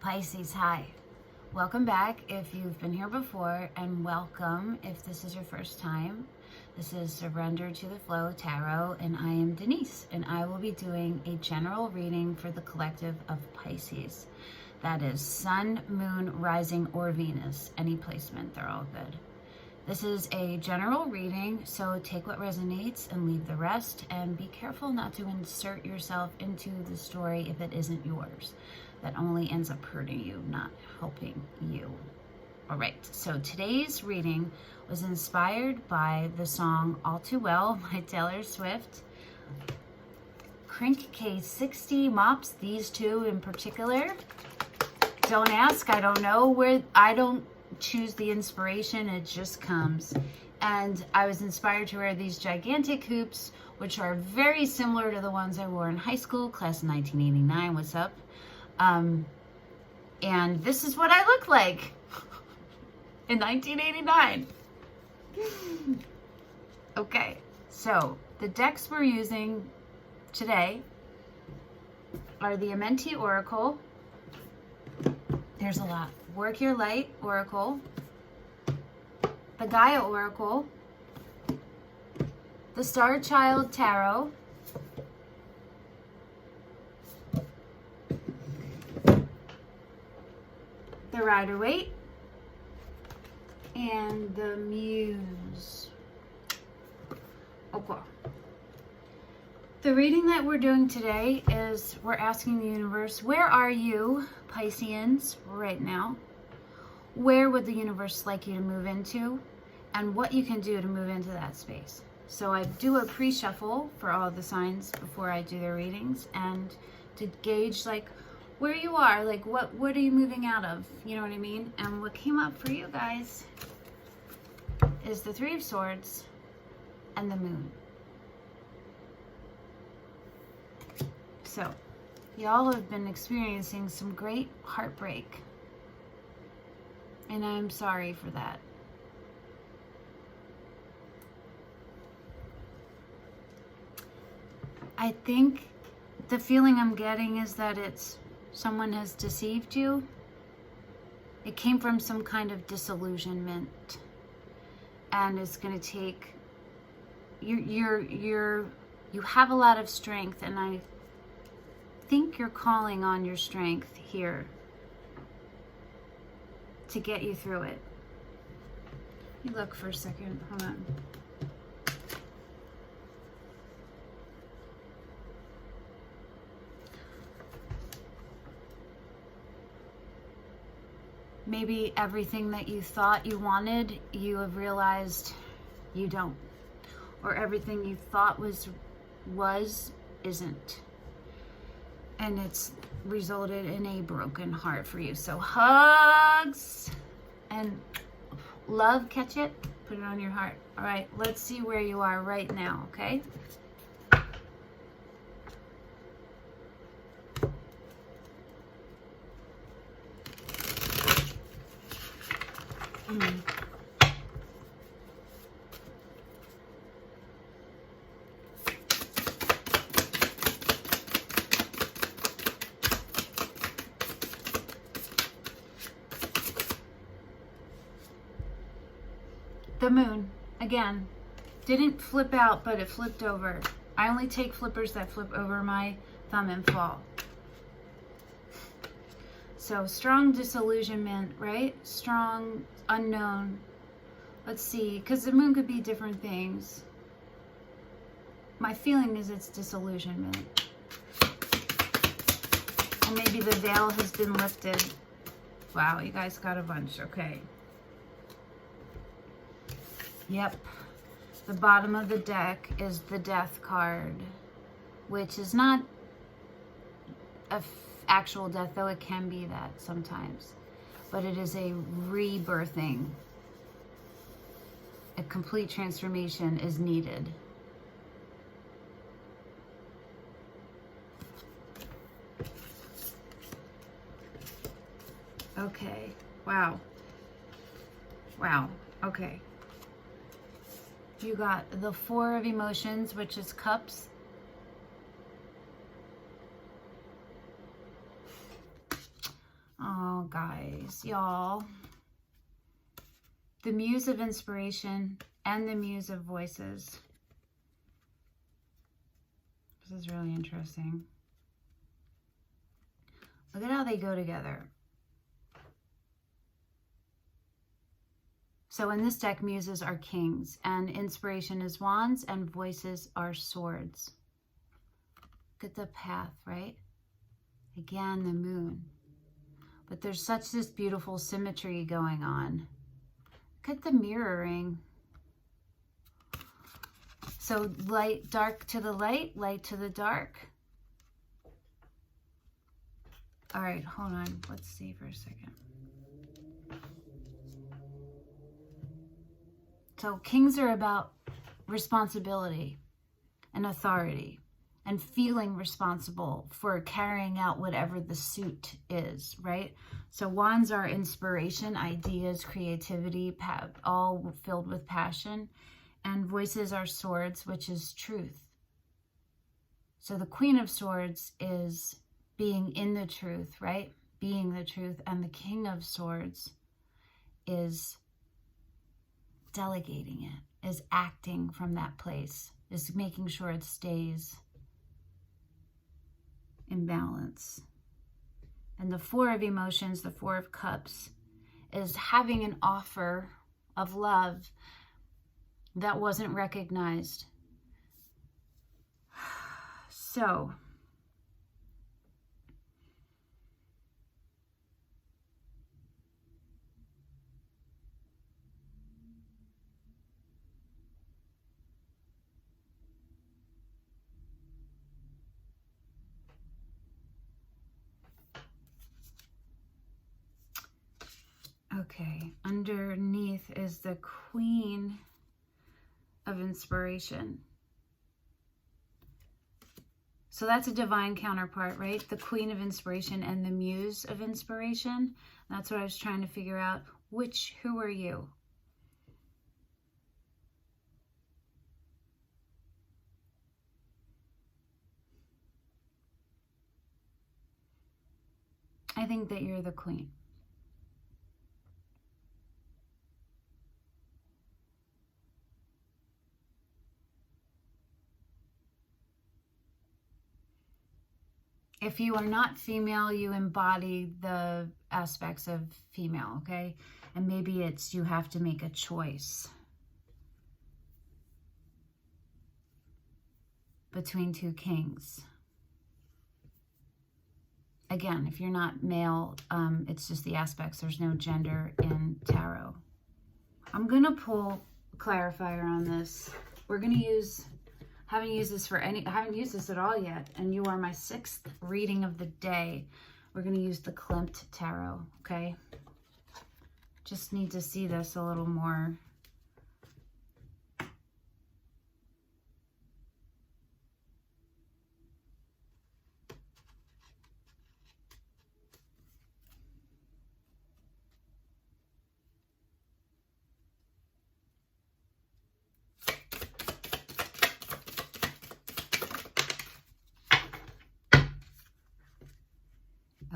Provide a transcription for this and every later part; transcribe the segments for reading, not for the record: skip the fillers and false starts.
Pisces, hi. Welcome back if you've been here before, and welcome if this is your first time. This is Surrender to the Flow Tarot, and I am Denise, and I will be doing a general reading for the collective of Pisces. That is Sun, Moon, Rising, or Venus. Any placement, they're all good. This is a general reading, so take what resonates and leave the rest, and be careful not to insert yourself into the story if it isn't yours. That only ends up hurting you, not helping you. All right, so today's reading was inspired by the song All Too Well by Taylor Swift. Crink K60 mops, these two in particular. Don't ask, I don't know where, I don't choose the inspiration, it just comes. And I was inspired to wear these gigantic hoops, which are very similar to the ones I wore in high school, class of 1989, what's up? And this is what I look like in 1989. Okay, so the decks we're using today are the Amenti Oracle. There's a lot. Work Your Light Oracle, the Gaia Oracle, the Star Child Tarot, the Rider-Waite, and the Muse. Okay. The reading that we're doing today is we're asking the universe, where are you, Pisceans, right now? Where would the universe like you to move into? And what you can do to move into that space. So I do a pre-shuffle for all the signs before I do their readings, and to gauge like where you are, like what are you moving out of? You know what I mean? And what came up for you guys is the Three of Swords and the Moon. So, y'all have been experiencing some great heartbreak. And I'm sorry for that. I think the feeling I'm getting is that it's someone has deceived you. It came from some kind of disillusionment. And it's going to take, you have a lot of strength, and I think you're calling on your strength here to get you through it. You look for a second, hold on. Maybe everything that you thought you wanted, you have realized you don't. Or everything you thought was, isn't. And it's resulted in a broken heart for you. So hugs and love, catch it, put it on your heart. All right, let's see where you are right now, okay? The Moon, again, didn't flip out, but it flipped over. I only take flippers that flip over my thumb and fall. So strong disillusionment, right? Strong unknown. Let's see, because the Moon could be different things. My feeling is it's disillusionment. And maybe the veil has been lifted. Wow, you guys got a bunch, okay. Yep, the bottom of the deck is the Death card, which is not an actual death, though it can be that sometimes. But it is a rebirthing. A complete transformation is needed. Okay, wow. Wow, okay. You got the Four of Emotions, which is Cups. Oh, guys, y'all. The Muse of Inspiration and the Muse of Voices. This is really interesting. Look at how they go together. So in this deck, Muses are kings, and Inspiration is wands, and Voices are swords. Look at the path, right? Again, the moon. But there's such this beautiful symmetry going on. Look at the mirroring. So light, dark to the light, light to the dark. All right, hold on. Let's see for a second. So kings are about responsibility and authority and feeling responsible for carrying out whatever the suit is, right? So wands are inspiration, ideas, creativity, all filled with passion. And voices are swords, which is truth. So the Queen of Swords is being in the truth, right? Being the truth. And the King of Swords is delegating it, is acting from that place, is making sure it stays in balance. And the Four of Emotions, the Four of Cups, is having an offer of love that wasn't recognized. So, okay, underneath is the Queen of Inspiration. So that's a divine counterpart, right? The Queen of Inspiration and the Muse of Inspiration. That's what I was trying to figure out. Who are you? I think that you're the Queen. If you are not female, you embody the aspects of female, okay? And maybe it's you have to make a choice between two kings. Again, if you're not male, it's just the aspects. There's no gender in tarot. I'm going to pull a clarifier on this. We're going to use... I haven't used this at all yet, and you are my 6th reading of the day. We're going to use the Klimt Tarot, okay? Just need to see this a little more.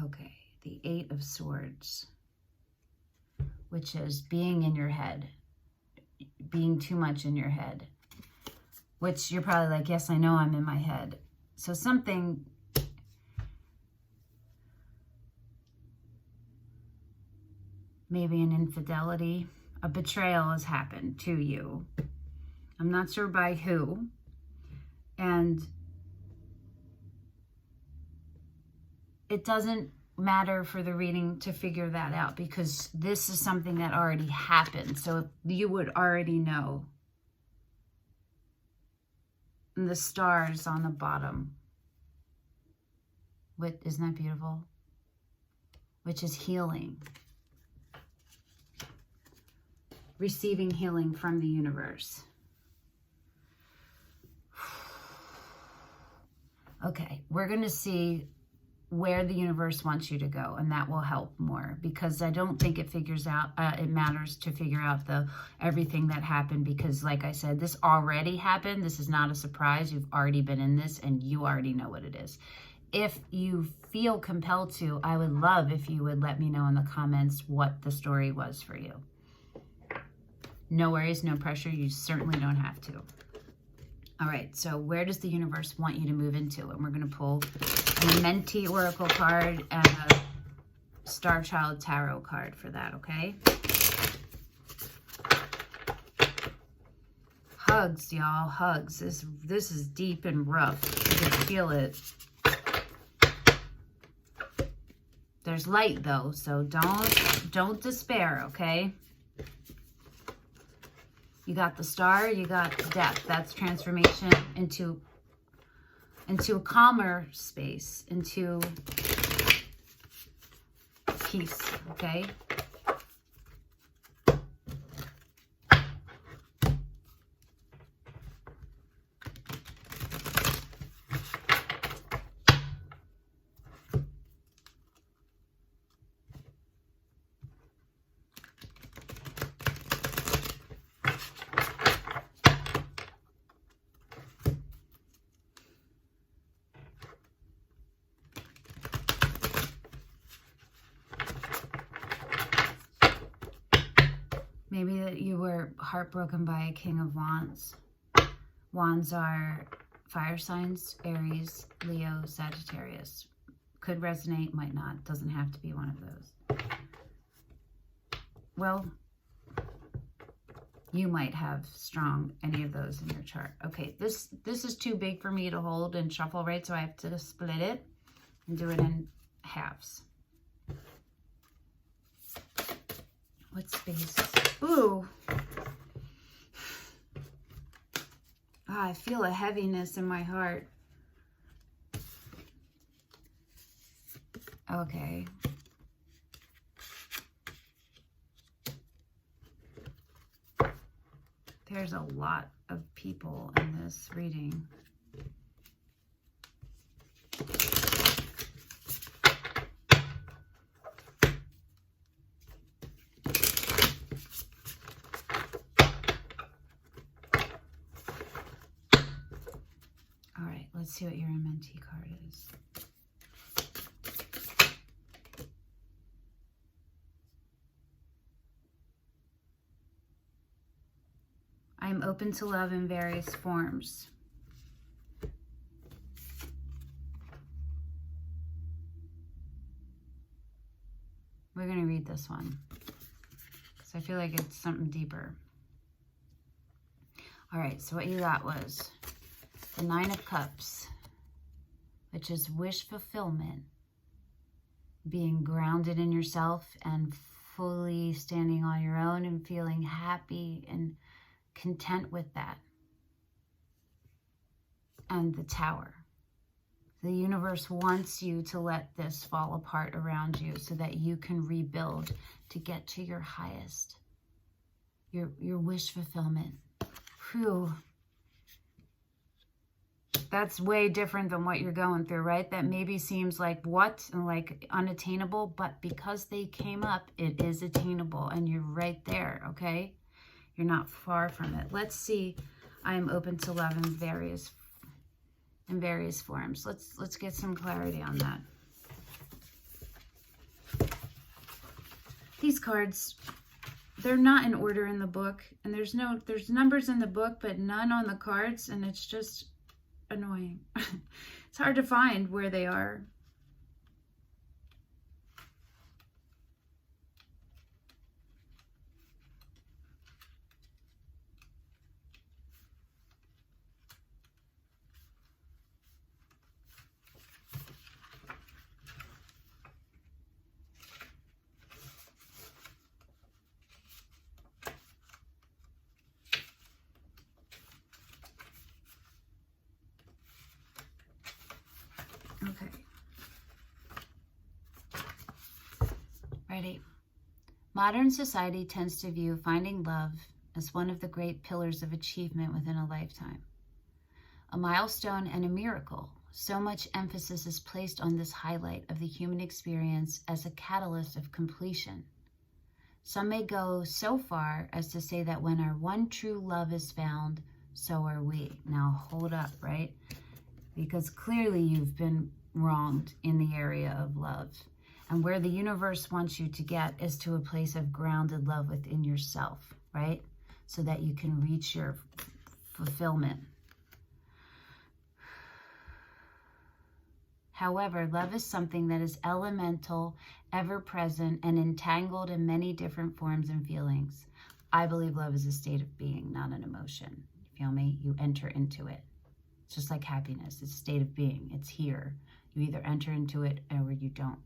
Okay, the 8 of Swords, which is being in your head, being too much in your head, which you're probably like, yes, I know I'm in my head. So something, maybe an infidelity, a betrayal has happened to you. I'm not sure by who. And it doesn't matter for the reading to figure that out because this is something that already happened. So you would already know. And the stars on the bottom. Isn't that beautiful? Which is healing. Receiving healing from the universe. Okay, we're going to see where the universe wants you to go, and that will help more because I don't think it figures out, it matters to figure out everything that happened because like I said, this already happened. This is not a surprise. You've already been in this and you already know what it is. if you feel compelled to, I would love if you would let me know in the comments what the story was for you. No worries, no pressure. You certainly don't have to. All right, so where does the universe want you to move into? And we're going to pull an Amenti Oracle card and a Star Child Tarot card for that, okay? Hugs, y'all, hugs. This is deep and rough. You can feel it. There's light, though, so don't despair, okay? You got the Star, you got Death. That's transformation into a calmer space, into peace, okay? Maybe that you were heartbroken by a King of Wands. Wands are fire signs, Aries, Leo, Sagittarius. Could resonate, might not. Doesn't have to be one of those. Well, you might have strong any of those in your chart. Okay, this is too big for me to hold and shuffle, right? So I have to split it and do it in halves. What space? Ooh. I feel a heaviness in my heart. Okay. There's a lot of people in this reading. Let's see what your Amenti card is. I am open to love in various forms. We're going to read this one because I feel like it's something deeper. All right, so what you got was the Nine of Cups, which is wish fulfillment, being grounded in yourself and fully standing on your own and feeling happy and content with that. And the Tower. The universe wants you to let this fall apart around you so that you can rebuild to get to your highest, your wish fulfillment. Whew. That's way different than what you're going through, right? That maybe seems like what? And like unattainable, but because they came up, it is attainable and you're right there, okay? You're not far from it. Let's see. I am open to love in various forms. Let's get some clarity on that. These cards, they're not in order in the book, and there's numbers in the book, but none on the cards, and it's just annoying. It's hard to find where they are. Okay. Ready? Modern society tends to view finding love as one of the great pillars of achievement within a lifetime. A milestone and a miracle. So much emphasis is placed on this highlight of the human experience as a catalyst of completion. Some may go so far as to say that when our one true love is found, so are we. Now hold up, right? Because clearly you've been wronged in the area of love. And where the universe wants you to get is to a place of grounded love within yourself, right? So that you can reach your fulfillment. However, love is something that is elemental, ever-present, and entangled in many different forms and feelings. I believe love is a state of being, not an emotion. You feel me? You enter into it. It's just like happiness. It's a state of being. It's here. You either enter into it or you don't.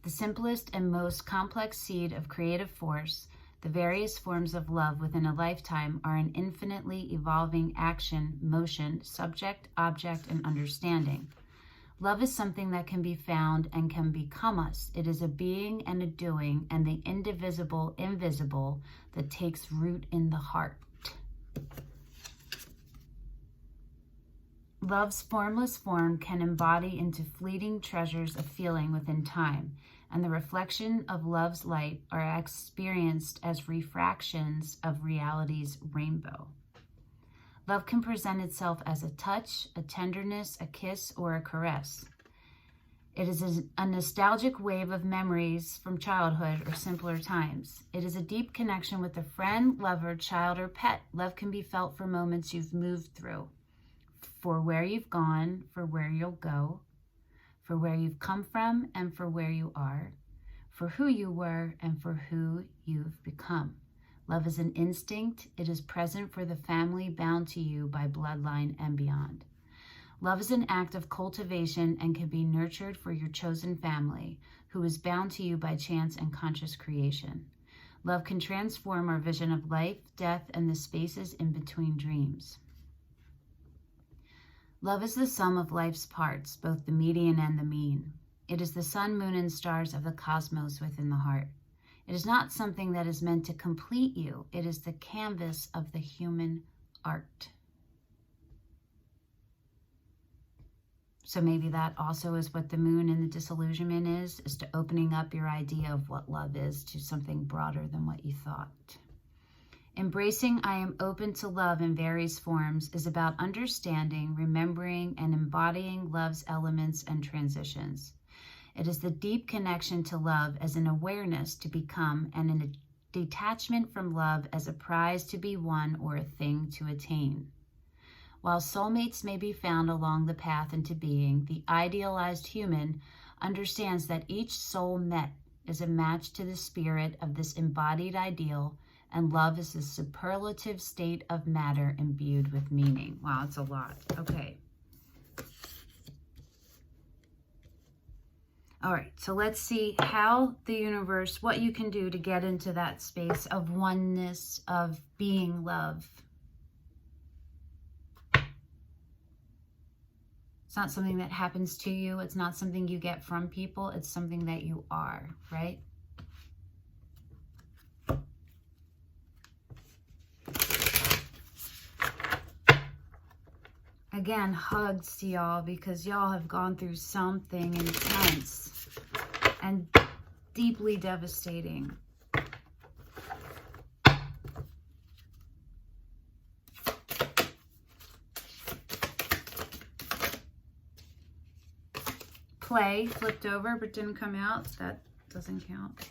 The simplest and most complex seed of creative force, the various forms of love within a lifetime, are an infinitely evolving action, motion, subject, object, and understanding. Love is something that can be found and can become us. It is a being and a doing, and the indivisible, invisible, that takes root in the heart. Love's formless form can embody into fleeting treasures of feeling within time, and the reflection of love's light are experienced as refractions of reality's rainbow. Love can present itself as a touch, a tenderness, a kiss, or a caress. It is a nostalgic wave of memories from childhood or simpler times. It is a deep connection with a friend, lover, child, or pet. Love can be felt for moments you've moved through, for where you've gone, for where you'll go, for where you've come from and for where you are, for who you were and for who you've become. Love is an instinct. It is present for the family bound to you by bloodline and beyond. Love is an act of cultivation and can be nurtured for your chosen family, who is bound to you by chance and conscious creation. Love can transform our vision of life, death, and the spaces in between dreams. Love is the sum of life's parts, both the median and the mean. It is the sun, moon, and stars of the cosmos within the heart. It is not something that is meant to complete you. It is the canvas of the human art. So maybe that also is what the moon and the disillusionment is to opening up your idea of what love is to something broader than what you thought. Embracing I am open to love in various forms is about understanding, remembering, and embodying love's elements and transitions. It is the deep connection to love as an awareness to become and a detachment from love as a prize to be won or a thing to attain. While soulmates may be found along the path into being, the idealized human understands that each soul met is a match to the spirit of this embodied ideal, and love is a superlative state of matter imbued with meaning. Wow, it's a lot. Okay. All right, so let's see how the universe, what you can do to get into that space of oneness, of being love. It's not something that happens to you. It's not something you get from people. It's something that you are, right? Again, hugs to y'all because y'all have gone through something intense and deeply devastating. Play flipped over but didn't come out. That doesn't count.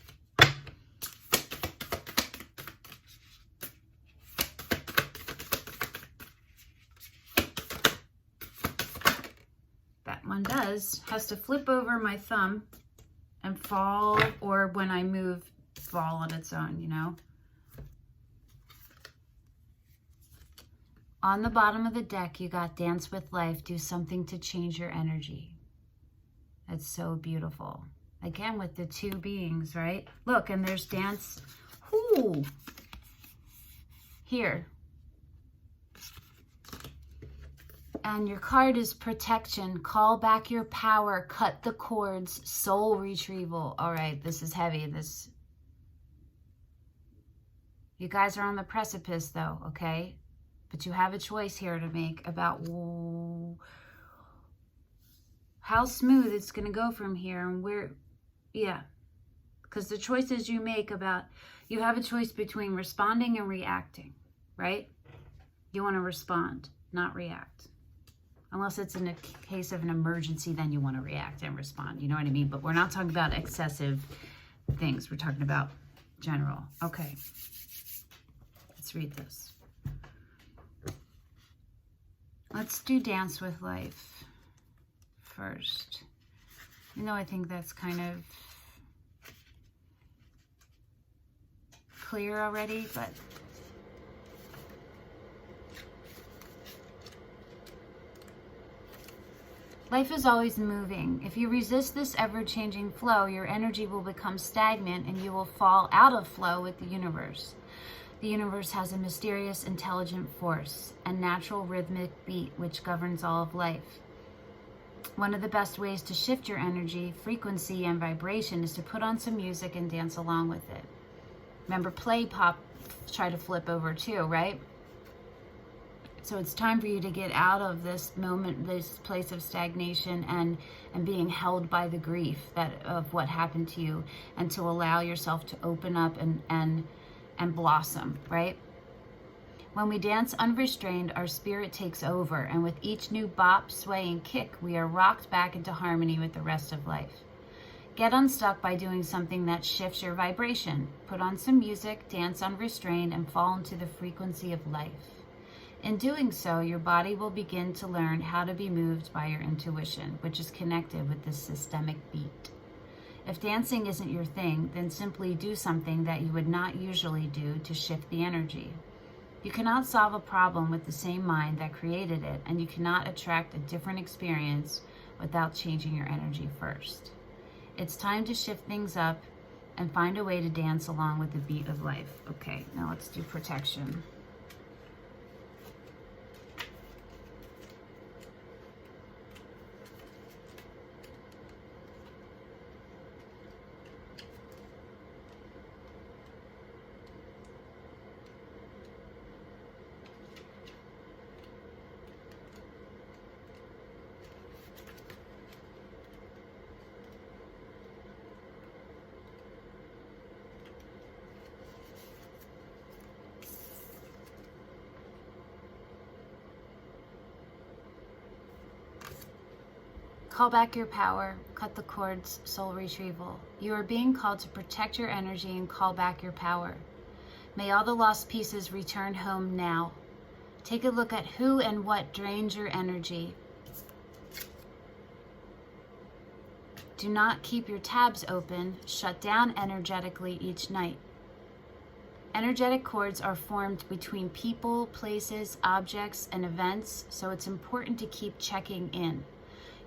That one has to flip over my thumb and fall, or when I move, fall on its own, you know. On the bottom of the deck, you got Dance with Life. Do something to change your energy. That's so beautiful. Again, with the two beings, right? Look, and there's Dance. Ooh. Here. And your card is Protection. Call back your power. Cut the cords. Soul retrieval. All right, this is heavy. You guys are on the precipice, though, okay? But you have a choice here to make about how smooth it's going to go from here and where, yeah. Because the choices you make you have a choice between responding and reacting, right? You want to respond, not react. Unless it's in a case of an emergency, then you want to react and respond. You know what I mean? But we're not talking about excessive things. We're talking about general. Okay. Let's read this. Let's do Dance with Life first. You know, I think that's kind of clear already, but life is always moving. If you resist this ever-changing flow, your energy will become stagnant and you will fall out of flow with the universe. The universe has a mysterious, intelligent force and natural rhythmic beat which governs all of life. One of the best ways to shift your energy, frequency, and vibration is to put on some music and dance along with it. Remember, play, pop, try to flip over too, right? So it's time for you to get out of this moment, this place of stagnation and being held by the grief of what happened to you, and to allow yourself to open up and blossom, right? When we dance unrestrained, our spirit takes over, and with each new bop, sway, and kick, we are rocked back into harmony with the rest of life. Get unstuck by doing something that shifts your vibration. Put on some music, dance unrestrained, and fall into the frequency of life. In doing so, your body will begin to learn how to be moved by your intuition, which is connected with this systemic beat. If dancing isn't your thing, then simply do something that you would not usually do to shift the energy. You cannot solve a problem with the same mind that created it, and you cannot attract a different experience without changing your energy first. It's time to shift things up and find a way to dance along with the beat of life. Okay, now let's do protection. Call back your power, cut the cords, soul retrieval. You are being called to protect your energy and call back your power. May all the lost pieces return home now. Take a look at who and what drains your energy. Do not keep your tabs open. Shut down energetically each night. Energetic cords are formed between people, places, objects, and events, so it's important to keep checking in.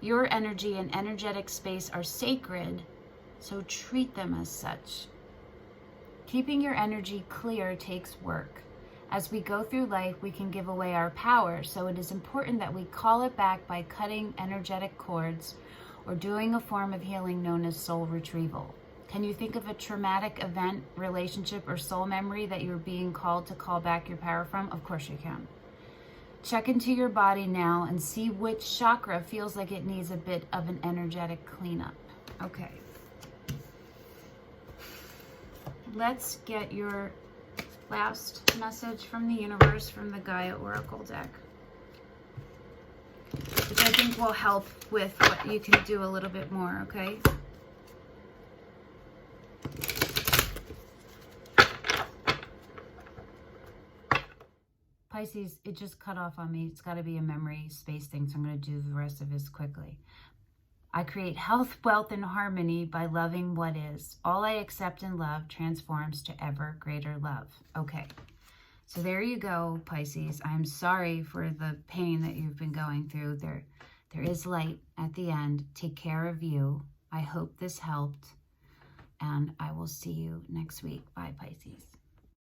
Your energy and energetic space are sacred, so treat them as such. Keeping your energy clear takes work. As we go through life, we can give away our power, so it is important that we call it back by cutting energetic cords or doing a form of healing known as soul retrieval. Can you think of a traumatic event, relationship, or soul memory that you're being called to call back your power from? Of course you can. Check into your body now and see which chakra feels like it needs a bit of an energetic cleanup. Okay. Let's get your last message from the universe from the Gaia Oracle deck, which I think will help with what you can do a little bit more, okay? Pisces, it just cut off on me. It's got to be a memory space thing, so I'm going to do the rest of this quickly. I create health, wealth, and harmony by loving what is. All I accept and love transforms to ever greater love. Okay, so there you go, Pisces. I'm sorry for the pain that you've been going through. There is light at the end. Take care of you. I hope this helped, and I will see you next week. Bye, Pisces.